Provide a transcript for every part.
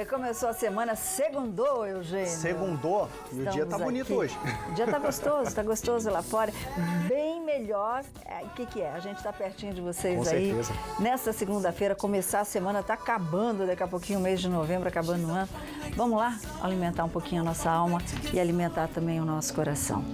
Começou a semana, segundou, Eugênio. Segundou e o dia tá bonito hoje. O dia tá gostoso lá fora. Bem melhor. O que é? A gente tá pertinho de vocês Com aí. certeza. Nesta segunda-feira, começar a semana, tá acabando daqui a pouquinho, o mês de novembro, acabando o ano. Vamos lá alimentar um pouquinho a nossa alma e alimentar também o nosso coração.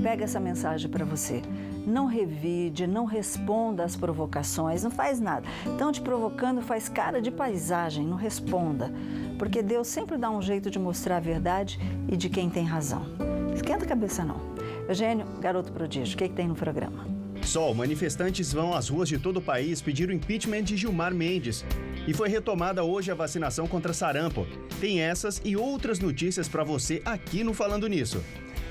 Pega essa mensagem para você. Não revide, não responda às provocações, não faz nada. Estão te provocando, faz cara de paisagem, não responda. Porque Deus sempre dá um jeito de mostrar a verdade e de quem tem razão. Esquenta a cabeça não. Eugênio, garoto prodígio, o que tem no programa? Sol, manifestantes vão às ruas de todo o país pedir o impeachment de Gilmar Mendes. E foi retomada hoje a vacinação contra sarampo. Tem essas e outras notícias para você aqui no Falando Nisso.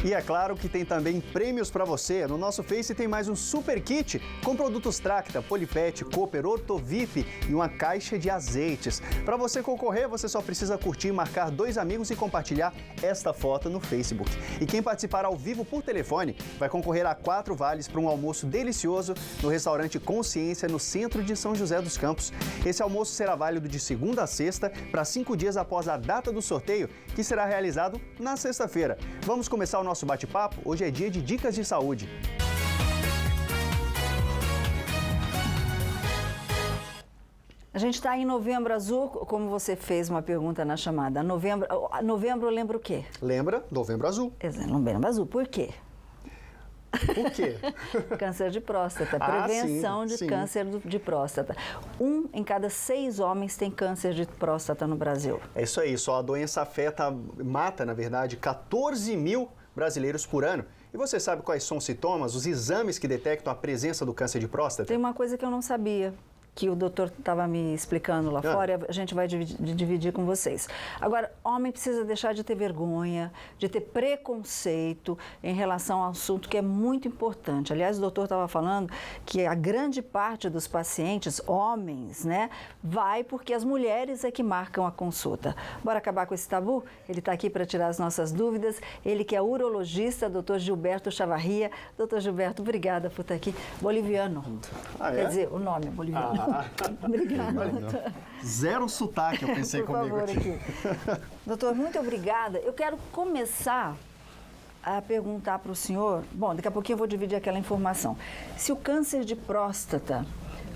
E é claro que tem também prêmios para você. No nosso Face tem mais um super kit com produtos Tracta, Polipet, Cooper, Ortovip e uma caixa de azeites. Para você concorrer, você só precisa curtir, marcar 2 amigos e compartilhar esta foto no Facebook. E quem participar ao vivo por telefone vai concorrer a 4 vales para um almoço delicioso no restaurante Consciência, no centro de São José dos Campos. Esse almoço será válido de segunda a sexta para 5 dias após a data do sorteio, que será realizado na sexta-feira. Vamos começar o nosso bate-papo. Hoje é dia de dicas de saúde. A gente está em Novembro Azul, como você fez uma pergunta na chamada. Novembro lembra o quê? Lembra? Novembro Azul. Novembro Azul. Por quê? Por quê? Câncer de próstata, prevenção de câncer de próstata. 1 em cada 6 homens tem câncer de próstata no Brasil. É isso aí, só a doença mata, na verdade, 14 mil brasileiros por ano. E você sabe quais são os sintomas, os exames que detectam a presença do câncer de próstata? Tem uma coisa que eu não sabia, que o doutor estava me explicando lá fora, e a gente vai dividir com vocês. Agora, homem precisa deixar de ter vergonha, de ter preconceito em relação ao assunto que é muito importante. Aliás, o doutor estava falando que a grande parte dos pacientes, homens, né, vai porque as mulheres é que marcam a consulta. Bora acabar com esse tabu? Ele está aqui para tirar as nossas dúvidas. Ele que é urologista, doutor Gilberto Chavarria. Doutor Gilberto, obrigada por estar aqui. Boliviano. Quer dizer, o nome é boliviano. Obrigada. Zero sotaque, eu pensei Por comigo favor, aqui. Doutor, muito obrigada. Eu quero começar a perguntar para o senhor. Bom, daqui a pouquinho eu vou dividir aquela informação. Se o câncer de próstata,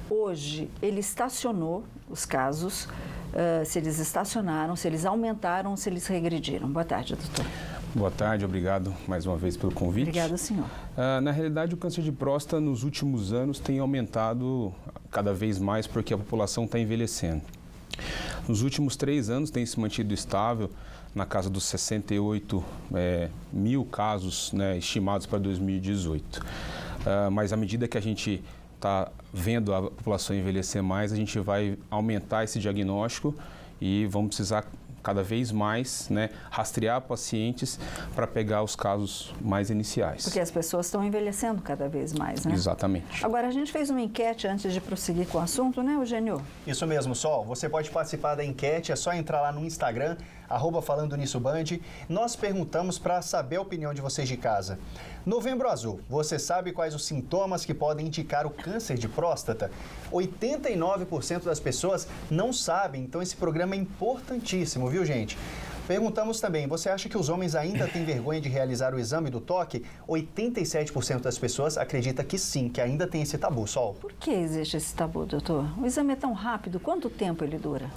hoje, ele estacionou os casos, se eles estacionaram, se eles aumentaram, se eles regrediram. Boa tarde, doutor. Boa tarde, obrigado mais uma vez pelo convite. Obrigada, senhor. Na realidade, o câncer de próstata nos últimos anos tem aumentado cada vez mais porque a população está envelhecendo. Nos últimos 3 anos tem se mantido estável na casa dos 68 mil casos, né, estimados para 2018. Mas à medida que a gente está vendo a população envelhecer mais, a gente vai aumentar esse diagnóstico e vamos precisar cada vez mais, né, rastrear pacientes para pegar os casos mais iniciais. Porque as pessoas estão envelhecendo cada vez mais, né? Exatamente. Agora, a gente fez uma enquete antes de prosseguir com o assunto, né, Eugênio? Isso mesmo, Sol. Você pode participar da enquete, é só entrar lá no Instagram, @FalandoNissoBand. Nós perguntamos para saber a opinião de vocês de casa. Novembro Azul, você sabe quais os sintomas que podem indicar o câncer de próstata? 89% das pessoas não sabem, então esse programa é importantíssimo, viu, gente? Perguntamos também, você acha que os homens ainda têm vergonha de realizar o exame do toque? 87% das pessoas acredita que sim, que ainda tem esse tabu, Sol. Por que existe esse tabu, doutor? O exame é tão rápido, quanto tempo ele dura?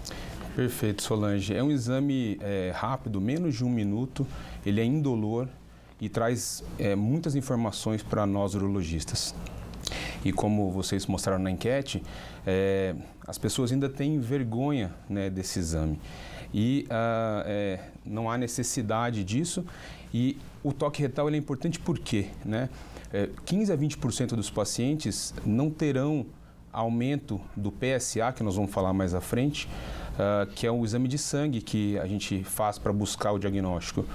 Perfeito, Solange. É um exame rápido, menos de 1 minuto, ele é indolor e traz muitas informações para nós urologistas. E como vocês mostraram na enquete, as pessoas ainda têm vergonha, né, desse exame. E não há necessidade disso. E o toque retal ele é importante por quê? Né? 15 a 20% dos pacientes não terão aumento do PSA, que nós vamos falar mais à frente, que é um exame de sangue que a gente faz para buscar o diagnóstico.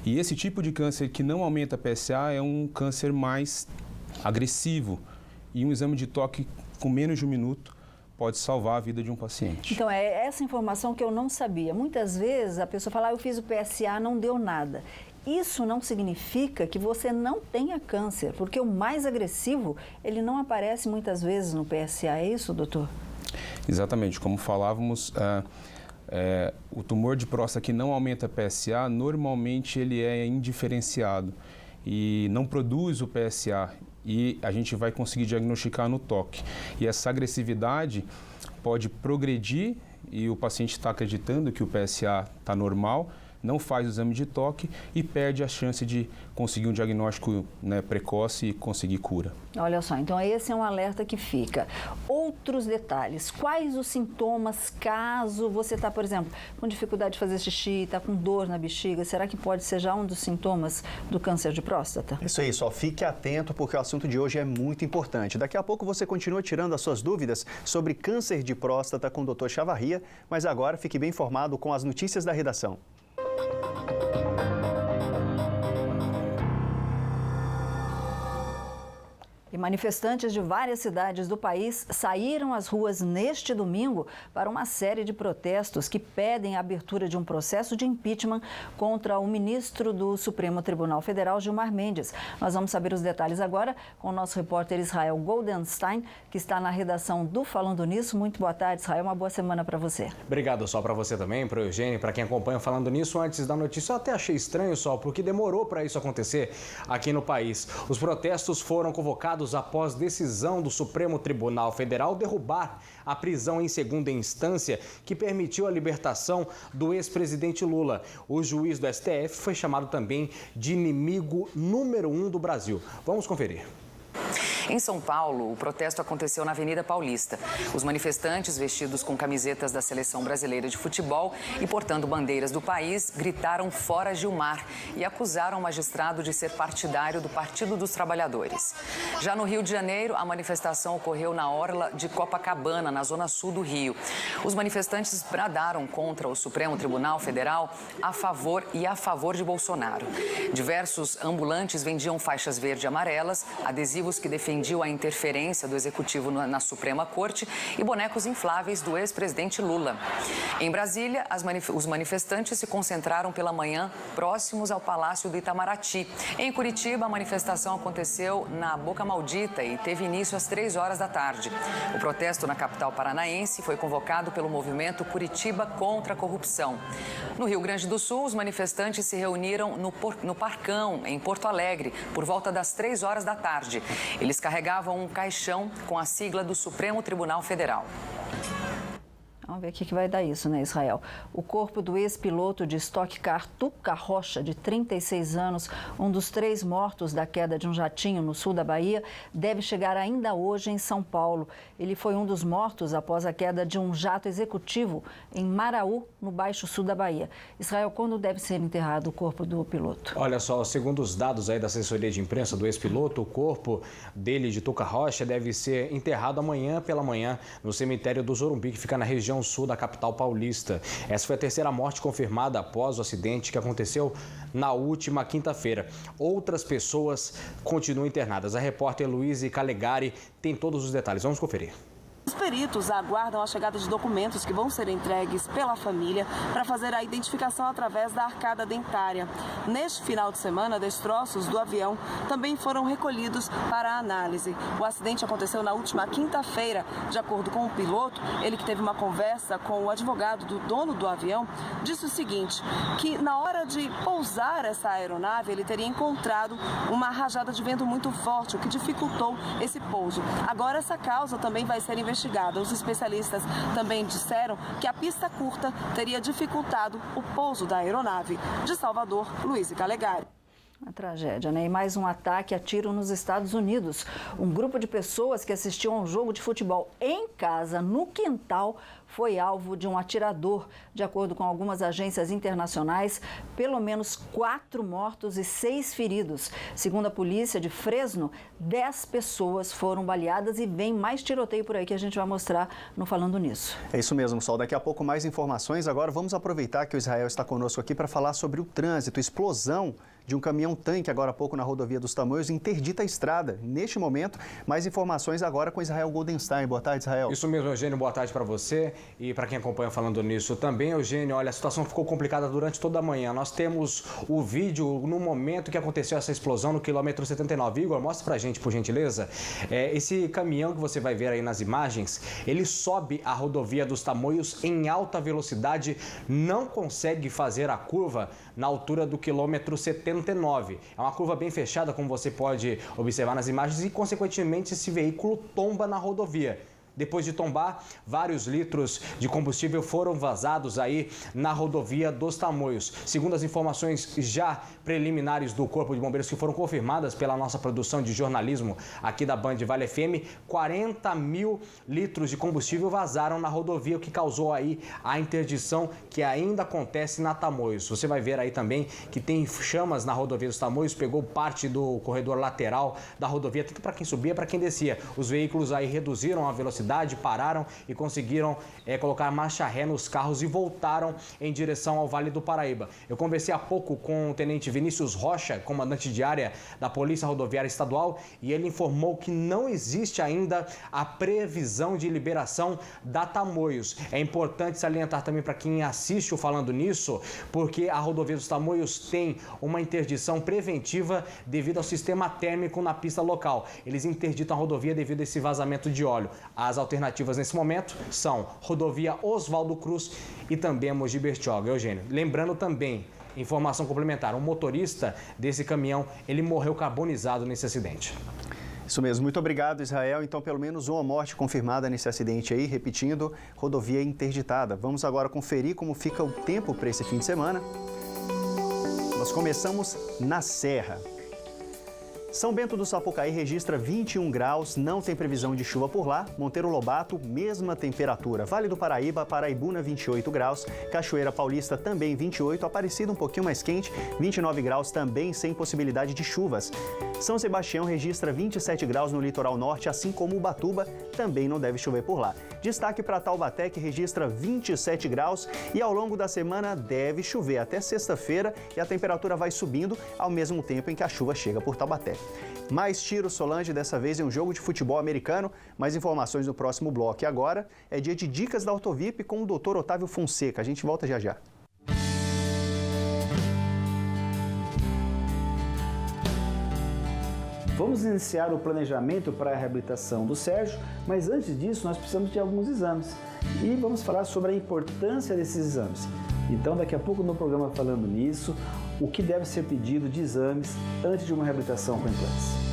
E esse tipo de câncer que não aumenta PSA é um câncer mais agressivo. E um exame de toque com menos de 1 minuto pode salvar a vida de um paciente. Então, é essa informação que eu não sabia. Muitas vezes a pessoa fala, eu fiz o PSA, não deu nada. Isso não significa que você não tenha câncer, porque o mais agressivo, ele não aparece muitas vezes no PSA. É isso, doutor? Exatamente. Como falávamos, O tumor de próstata que não aumenta PSA, normalmente ele é indiferenciado e não produz o PSA e a gente vai conseguir diagnosticar no toque. E essa agressividade pode progredir e o paciente está acreditando que o PSA está normal, não faz o exame de toque e perde a chance de conseguir um diagnóstico, né, precoce e conseguir cura. Olha só, então esse é um alerta que fica. Outros detalhes, quais os sintomas caso você está, por exemplo, com dificuldade de fazer xixi, está com dor na bexiga, será que pode ser já um dos sintomas do câncer de próstata? Isso aí, só fique atento porque o assunto de hoje é muito importante. Daqui a pouco você continua tirando as suas dúvidas sobre câncer de próstata com o Dr. Chavarria, mas agora fique bem informado com as notícias da redação. E manifestantes de várias cidades do país saíram às ruas neste domingo para uma série de protestos que pedem a abertura de um processo de impeachment contra o ministro do Supremo Tribunal Federal, Gilmar Mendes. Nós vamos saber os detalhes agora com o nosso repórter Israel Goldenstein, que está na redação do Falando Nisso. Muito boa tarde, Israel. Uma boa semana para você. Obrigado, Sol, para você também, para o Eugênio, para quem acompanha o Falando Nisso. Antes da notícia, eu até achei estranho, Sol, porque demorou para isso acontecer aqui no país. Os protestos foram convocados após decisão do Supremo Tribunal Federal derrubar a prisão em segunda instância que permitiu a libertação do ex-presidente Lula. O juiz do STF foi chamado também de inimigo número 1 do Brasil. Vamos conferir. Em São Paulo, o protesto aconteceu na Avenida Paulista. Os manifestantes, vestidos com camisetas da Seleção Brasileira de Futebol e portando bandeiras do país, gritaram "Fora Gilmar" e acusaram o magistrado de ser partidário do Partido dos Trabalhadores. Já no Rio de Janeiro, a manifestação ocorreu na orla de Copacabana, na zona sul do Rio. Os manifestantes bradaram contra o Supremo Tribunal Federal a favor de Bolsonaro. Diversos ambulantes vendiam faixas verde e amarelas, adesivos que defendiam a interferência do Executivo na Suprema Corte e bonecos infláveis do ex-presidente Lula. Em Brasília, os manifestantes se concentraram pela manhã próximos ao Palácio do Itamaraty. Em Curitiba, a manifestação aconteceu na Boca Maldita e teve início às 3 horas da tarde. O protesto na capital paranaense foi convocado pelo movimento Curitiba contra a Corrupção. No Rio Grande do Sul, os manifestantes se reuniram no Parcão, em Porto Alegre, por volta das 3 horas da tarde. Eles carregavam um caixão com a sigla do Supremo Tribunal Federal. Vamos ver o que vai dar isso, né, Israel? O corpo do ex-piloto de Stock Car, Tuca Rocha, de 36 anos, um dos 3 mortos da queda de um jatinho no sul da Bahia, deve chegar ainda hoje em São Paulo. Ele foi um dos mortos após a queda de um jato executivo em Maraú, no Baixo Sul da Bahia. Israel, quando deve ser enterrado o corpo do piloto? Olha só, segundo os dados aí da assessoria de imprensa do ex-piloto, o corpo dele, de Tuca Rocha, deve ser enterrado amanhã pela manhã no cemitério do Zorumbi, que fica na região sul da capital paulista. Essa foi a terceira morte confirmada após o acidente que aconteceu na última quinta-feira. Outras pessoas continuam internadas. A repórter Luísa Calegari tem todos os detalhes. Vamos conferir. Os peritos aguardam a chegada de documentos que vão ser entregues pela família para fazer a identificação através da arcada dentária. Neste final de semana, destroços do avião também foram recolhidos para análise. O acidente aconteceu na última quinta-feira. De acordo com o piloto, ele que teve uma conversa com o advogado do dono do avião, disse o seguinte, que na hora de pousar essa aeronave, ele teria encontrado uma rajada de vento muito forte, o que dificultou esse pouso. Agora, essa causa também vai ser investigada. Os especialistas também disseram que a pista curta teria dificultado o pouso da aeronave. De Salvador, Luísa Calegari. Uma tragédia, né? E mais um ataque a tiro nos Estados Unidos. Um grupo de pessoas que assistiam a um jogo de futebol em casa, no quintal, foi alvo de um atirador. De acordo com algumas agências internacionais, pelo menos 4 mortos e 6 feridos. Segundo a polícia de Fresno, 10 pessoas foram baleadas e vem mais tiroteio por aí que a gente vai mostrar no Falando Nisso. É isso mesmo, Sol. Daqui a pouco mais informações. Agora vamos aproveitar que o Israel está conosco aqui para falar sobre o trânsito, explosão de um caminhão-tanque agora há pouco na rodovia dos Tamoios, interdita a estrada. Neste momento, mais informações agora com Israel Goldenstein. Boa tarde, Israel. Isso mesmo, Eugênio. Boa tarde para você. e para quem acompanha falando nisso também, Eugênio, olha, a situação ficou complicada durante toda a manhã. Nós temos o vídeo no momento que aconteceu essa explosão no quilômetro 79. Igor, mostra pra gente, por gentileza. Esse caminhão que você vai ver aí nas imagens, ele sobe a rodovia dos Tamoios em alta velocidade, não consegue fazer a curva na altura do quilômetro 79. É uma curva bem fechada, como você pode observar nas imagens, e, consequentemente, esse veículo tomba na rodovia. Depois de tombar, vários litros de combustível foram vazados aí na rodovia dos Tamoios. Segundo as informações já preliminares do Corpo de Bombeiros, que foram confirmadas pela nossa produção de jornalismo aqui da Band Vale FM, 40 mil litros de combustível vazaram na rodovia, o que causou aí a interdição que ainda acontece na Tamoios. Você vai ver aí também que tem chamas na rodovia dos Tamoios, pegou parte do corredor lateral da rodovia, tanto para quem subia, para quem descia. Os veículos aí reduziram a velocidade, pararam e conseguiram colocar marcha ré nos carros e voltaram em direção ao Vale do Paraíba. Eu conversei há pouco com o tenente Vinícius Rocha, comandante de área da Polícia Rodoviária Estadual, e ele informou que não existe ainda a previsão de liberação da Tamoios. É importante salientar também para quem assiste o Falando Nisso, porque a rodovia dos Tamoios tem uma interdição preventiva devido ao sistema térmico na pista local. Eles interditam a rodovia devido a esse vazamento de óleo. As alternativas nesse momento são rodovia Oswaldo Cruz e também a Mogi Bertioga. Eugênio, lembrando também, informação complementar, o motorista desse caminhão, ele morreu carbonizado nesse acidente. Isso mesmo, muito obrigado, Israel. Então, pelo menos uma morte confirmada nesse acidente aí, repetindo, rodovia interditada. Vamos agora conferir como fica o tempo para esse fim de semana. Nós começamos na Serra. São Bento do Sapucaí registra 21 graus, não tem previsão de chuva por lá. Monteiro Lobato, mesma temperatura. Vale do Paraíba, Paraibuna, 28 graus. Cachoeira Paulista, também 28. Aparecida, um pouquinho mais quente, 29 graus, também sem possibilidade de chuvas. São Sebastião registra 27 graus no litoral norte, assim como Ubatuba, também não deve chover por lá. Destaque para Taubaté, que registra 27 graus e ao longo da semana deve chover até sexta-feira e a temperatura vai subindo ao mesmo tempo em que a chuva chega por Taubaté. Mais tiro, Solange, dessa vez em um jogo de futebol americano. Mais informações no próximo bloco. E agora é dia de dicas da Autovip com o Dr. Otávio Fonseca. A gente volta já já. Vamos iniciar o planejamento para a reabilitação do Sérgio, mas antes disso nós precisamos de alguns exames e vamos falar sobre a importância desses exames. Então daqui a pouco no programa Falando Nisso, o que deve ser pedido de exames antes de uma reabilitação com implantes.